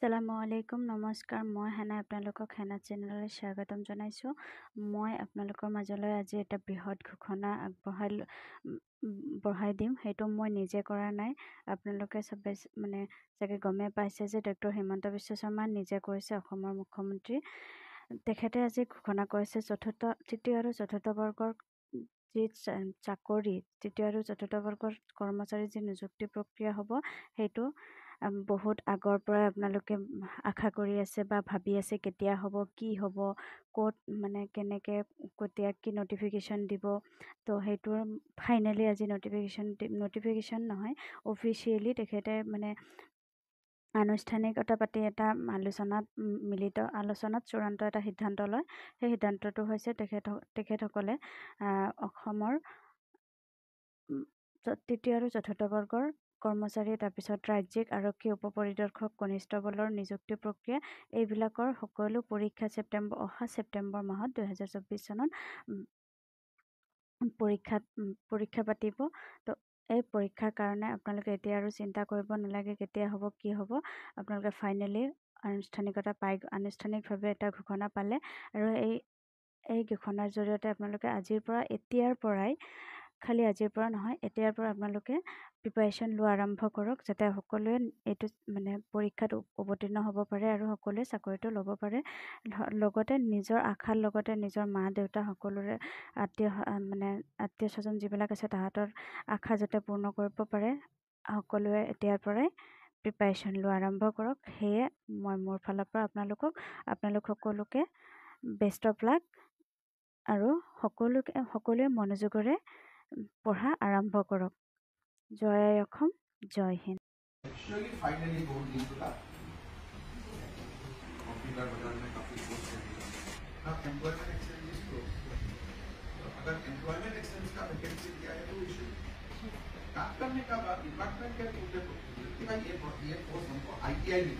আসসালামু আলাইকুম নমস্কাৰ মই হেনা আপোনালোকক হেনা চেনেললৈ স্বাগতম জনাইছোঁ। মই আপোনালোকৰ মাজলৈ আজি এটা বৃহৎ ঘোষণা বঢ়াই দিম। সেইটো মই নিজে কৰা নাই। আপোনালোকে চবে চাগে গমে পাইছে যে ডক্টৰ হিমন্ত বিশ্ব শৰ্মা নিজে কৰিছে, অসমৰ মুখ্যমন্ত্ৰী। তেখেতে আজি ঘোষণা কৰিছে তৃতীয় আৰু চতুৰ্থ বৰ্গৰ যি চাকৰি, তৃতীয় আৰু চতুৰ্থ বৰ্গৰ কৰ্মচাৰী যি নিযুক্তি প্ৰক্ৰিয়া হ'ব, সেইটো বহুত আগৰ পৰাই আপোনালোকে আশা কৰি আছে বা ভাবি আছে কেতিয়া হ'ব, কি হ'ব, ক'ত কেনেকৈ কেতিয়া কি নটিফিকেশ্যন দিব। তো সেইটোৰ ফাইনেলি আজি নটিফিকেশ্যন নহয়, অফিচিয়েলি তেখেতে আনুষ্ঠানিকতা পাতি এটা মিলিত আলোচনাত চূড়ান্ত এটা সিদ্ধান্ত লয়। সেই সিদ্ধান্তটো হৈছে তেখেতসকলে অসমৰ তৃতীয় আৰু চতুৰ্থ বৰ্গৰ কৰ্মচাৰী, তাৰপিছত ৰাজ্যিক আৰক্ষী উপপৰিদৰ্শক, কনিষ্টবলৰ নিযুক্তি প্ৰক্ৰিয়া, এইবিলাকৰ সকলো পৰীক্ষা অহা ছেপ্টেম্বৰ মাহত 2024 চনত পৰীক্ষা পাতিব। তো এই পৰীক্ষাৰ কাৰণে আপোনালোকে এতিয়া আৰু চিন্তা কৰিব নালাগে কেতিয়া হ'ব, কি হ'ব। আপোনালোকে ফাইনেলি আনুষ্ঠানিকভাৱে এটা ঘোষণা পালে, আৰু এই ঘোষণাৰ জৰিয়তে আপোনালোকে এতিয়াৰ পৰা আপোনালোকে প্ৰিপাৰেশ্যন লোৱা আৰম্ভ কৰক, যাতে সকলোৱে এইটো পৰীক্ষাত অৱতীৰ্ণ হ'ব পাৰে আৰু সকলোৱে চাকৰিটো ল'ব পাৰে। লগতে নিজৰ আশাৰ লগতে নিজৰ মা দেউতা সকলোৰে আত্মীয় স্বজন যিবিলাক আছে তাহাঁতৰ আশা যাতে পূৰ্ণ কৰিব পাৰে, সকলোৱে এতিয়াৰ পৰাই প্ৰিপাৰেশ্যন লোৱা আৰম্ভ কৰক। সেয়ে মই মোৰ ফালৰ পৰা আপোনালোক সকলোকে বেষ্ট অফ লাক, আৰু সকলোৱে মনোযোগেৰে পঢ়া আৰম্ভ কৰক। জয় অসম, জয় হিন্দ। फाइनली बहुत दिन का कंप्यूटर बाजार में काफी कोर्स है। एम्प्लॉयमेंट एक्सचेंज को अगर एम्प्लॉयमेंट एक्सचेंज का वैकेंसी दिया है तो इशू काम करने का बाद डिपार्टमेंट के मुद्दे को कि भाई ये कोर्स हमको ITI में